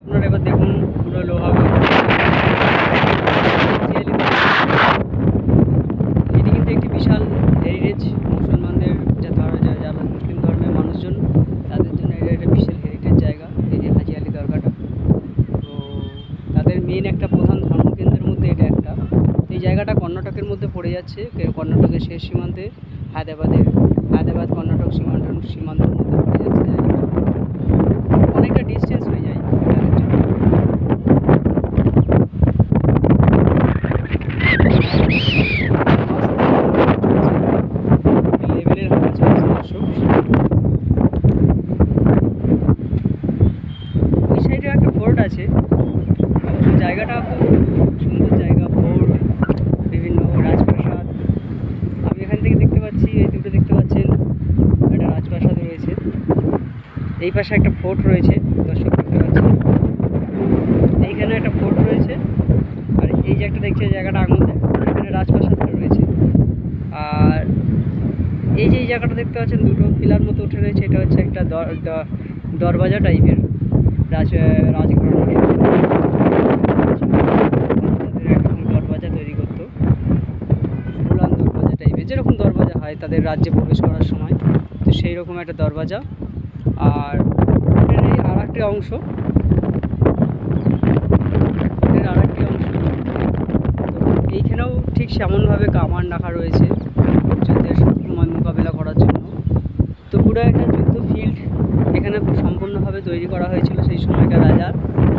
আপনারা এবার দেখুন পুরো লোহা এটি কিন্তু একটি বিশাল হেরিটেজ মুসলমানদের যারা মুসলিম ধর্মের মানুষজন তাদের জন্য এটা একটা বিশাল হেরিটেজ জায়গা। এই যে হাজি আলি দরগাটা, তো তাদের মেন একটা প্রধান ধর্মকেন্দ্রের মধ্যে এটা একটা। এই জায়গাটা কর্ণাটকের মধ্যে পড়ে যাচ্ছে, কর্ণাটকের শেষ সীমান্তে হায়দ্রাবাদ কর্ণাটক সীমান্তের মধ্যে পড়ে যাচ্ছে জায়গাটা, অনেকটা ডিস্টেন্স হয়ে যায় তাদের জন্য। লেভেলের হাওয়া চলছে দর্শক। ওই সাইডে একটা ফোর্ট আছে, অবশ্য জায়গাটা খুব সুন্দর জায়গা। ফোর্ট, বিভিন্ন রাজপ্রাসাদ, আমি এখান থেকে দেখতে পাচ্ছি, এই দুটো দেখতে পাচ্ছেন একটা রাজপ্রাসাদ রয়েছে, এই পাশে একটা ফোর্ট রয়েছে দর্শক দেখতে পাচ্ছেন, এইখানে একটা ফোর্ট রয়েছে, আর এই যে একটা দেখছে জায়গাটা আঙুল দেয়, এখানে রাজপ্রাসাদটা রয়েছে। আর এই যে এই জায়গাটা দেখতে পাচ্ছেন দুটো পিলার মতো উঠে রয়েছে, এটা হচ্ছে একটা দরবাজা টাইপের রাজঘরানার দরবাজা তৈরি করতো, উড়ান দরবাজা টাইপের, যেরকম দরবাজা হয় তাদের রাজ্যে প্রবেশ করার সময়, তো সেই রকম একটা দরবাজা। আর এটার এই আর একটি অংশ, এইখানেও ঠিক সেমনভাবে কামান রাখা রয়েছে যুদ্ধের সময় মোকাবেলা করার জন্য। তো পুরো একটা যুদ্ধ ফিল্ড এখানে সম্পূর্ণভাবে তৈরি করা হয়েছিল সেই সময়কার রাজার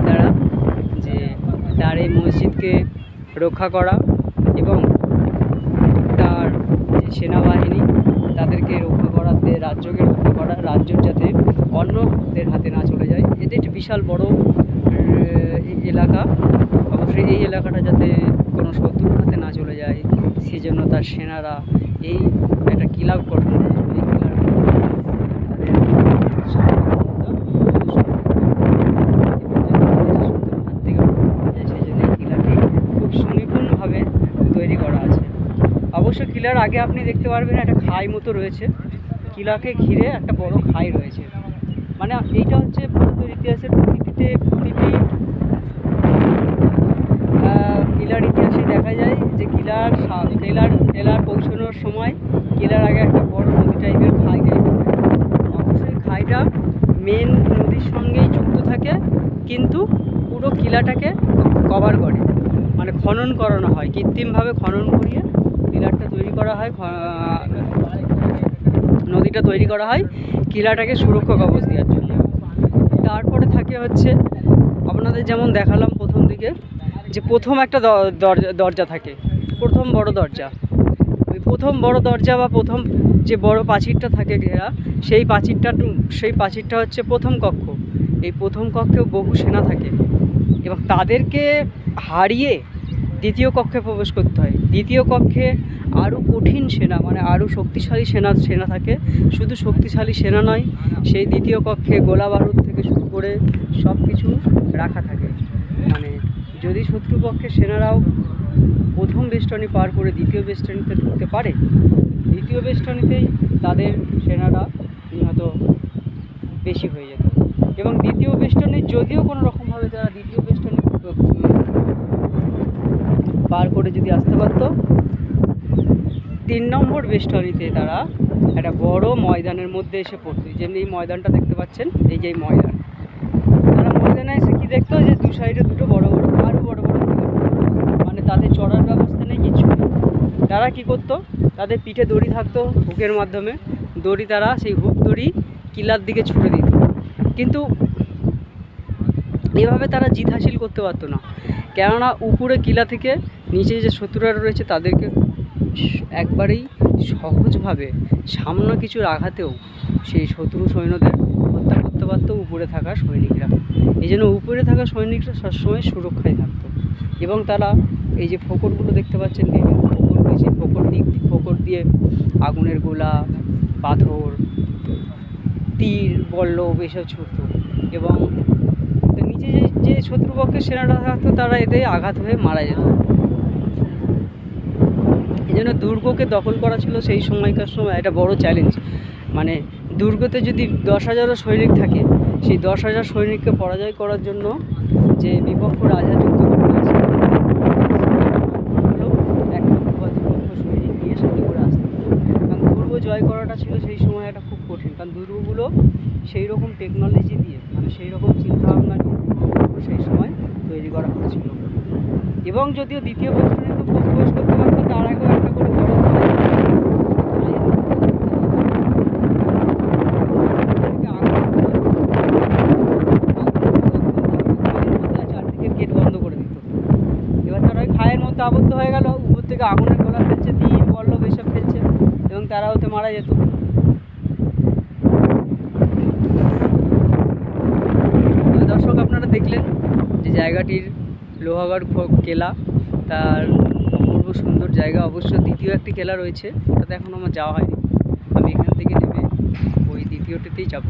দ্বারা, যে তার এই মসজিদকে রক্ষা করা এবং তার যে সেনাবাহিনী তাদেরকে রক্ষা করা, রাজ্যকে রক্ষা করা, রাজ্য যাতে অন্যদের হাতে না চলে যায়। এটা একটি বিশাল বড় এলাকা, অবশ্যই এই এলাকাটা যাতে কোনো শত্রুর হাতে না চলে যায় সেজন্য তার সেনারা এই একটা কিলা গঠন করেছিল। এই কিলার সেই জন্য এই কিলাটি খুব সুনিপুণভাবে তৈরি করা আছে। অবশ্য কিলার আগে আপনি দেখতে পারবেন একটা খাই মতো রয়েছে, কিলাকে ঘিরে একটা বড় খাই রয়েছে। মানে এইটা হচ্ছে ভারতের ইতিহাসের কিলার ইতিহাসে দেখা যায় যে কিলার পৌঁছানোর সময় কিলার আগে একটা বড় নদী টাইপের খাই টাইপের থাকে। অবশ্যই খাইটা মেন নদীর সঙ্গেই যুক্ত থাকে, কিন্তু পুরো কিলাটাকে কভার করে, মানে খনন করানো হয়, কৃত্রিমভাবে খনন করিয়ে কিলারটা তৈরি করা হয়, নদীটা তৈরি করা হয় কিলাটাকে সুরক্ষা কবচ দেওয়ার জন্য। তারপরে থাকে হচ্ছে আপনাদের যেমন দেখালাম প্রথম দিকে যে প্রথম একটা দরজা থাকে, প্রথম বড় দরজা, ওই প্রথম বড় দরজা বা প্রথম যে বড় প্রাচীরটা থাকে ঘেরা, সেই প্রাচীরটা হচ্ছে প্রথম কক্ষ। এই প্রথম কক্ষেও বহু সেনা থাকে এবং তাদেরকে হারিয়ে দ্বিতীয় কক্ষে প্রবেশ করতে হয়। দ্বিতীয় কক্ষে আরও কঠিন সেনা, মানে আরও শক্তিশালী সেনা থাকে। শুধু শক্তিশালী সেনা নয়, সেই দ্বিতীয় কক্ষে গোলা বারুদ থেকে শুরু করে সব কিছু রাখা থাকে। মানে যদি শত্রুপক্ষের সেনারাও প্রথম বেষ্টনী পার করে দ্বিতীয় বেষ্টনীতে ঢুকতে পারে, দ্বিতীয় বেষ্টনীতেই তাদের সেনারা নিহত বেশি হয়ে যেত। এবং দ্বিতীয় বেষ্টনী যদিও কোনো রকমভাবে তারা দ্বিতীয় বেষ্টনী পার করে যদি আসতে পারত, 3 নম্বর বেষ্টনীতে তারা একটা বড় ময়দানের মধ্যে এসে পড়তো। যেমনি এই ময়দানটা দেখতে পাচ্ছেন, এই যে ময়দান, তারা ময়দানে এসে কী দেখতো যে দু সাইডে দুটো বড় বড় আরও বড় বড়, মানে তাদের চড়ার ব্যবস্থা নেই, কিছু। তারা কী করতো, তাদের পিঠে দড়ি থাকতো, হুকের মাধ্যমে দড়ি, তারা সেই হুক দড়ি কিলার দিকে ছুড়ে দিত। কিন্তু এভাবে তারা জিত হাসিল করতে পারতো না, কেননা উপরে কিলা থেকে নিচে যে শত্রুরা রয়েছে তাদেরকে একবারেই সহজভাবে সামান্য কিছুর আঘাতেও সেই শত্রু সৈন্যদের হত্যা করতে পারতো উপরে থাকা সৈনিকরা। এই জন্য উপরে থাকা সৈনিকরা সবসময় সুরক্ষায় থাকতো। এবং তারা এই যে ফোকরগুলো দেখতে পাচ্ছেন, বিভিন্ন ফোকর রয়েছে, ফোকর দিয়ে আগুনের গোলা, পাথর, তীর, বল্লভ এসব ছুটতো। এবং নিচে যে শত্রুপক্ষের সেনারা থাকতো তারা এতে আঘাত হয়ে মারা যেত। এই জন্য দুর্গকে দখল করা ছিল সেই সময়কার সময় একটা বড় চ্যালেঞ্জ। মানে দুর্গতে যদি 10,000 সৈনিক থাকে, সেই 10,000 সৈনিককে পরাজয় করার জন্য যে বিপক্ষ রাজা যুদ্ধ করতে আসে, হলো 1 লক্ষ বা 2 লক্ষ সৈনিক নিয়ে সাথে করে আসতে হতো। কারণ দুর্গ জয় করাটা ছিল সেই সময় একটা খুব কঠিন, কারণ দুর্গগুলো সেই রকম টেকনোলজি দিয়ে, মানে সেই রকম চিন্তাভাবনা নিয়ে সেই সময় তৈরি করা হয়েছিল। এবং যদিও দ্বিতীয় বছরে তো প্রবেশ করতে পারতো, তার আগেও একটা করে বড় চারদিকে গেট বন্ধ করে দিত। এবার তারা ওই খায়ের মধ্যে আবদ্ধ হয়ে গেল, উপর থেকে আগুনের গোলা ফেলছে, তীর বল্লভ এসব ফেলছে, এবং তারা ওতে মারা যেত। দর্শক, আপনারা দেখলেন যে জায়গাটির লোহাগড় কেলা, তার অপূর্ব সুন্দর জায়গা। অবশ্য দ্বিতীয় একটি কেলা রয়েছে, তাতে এখনও আমার যাওয়া হয়নি। আমি এখান থেকে নেমে ওই দ্বিতীয়টিতেই যাব।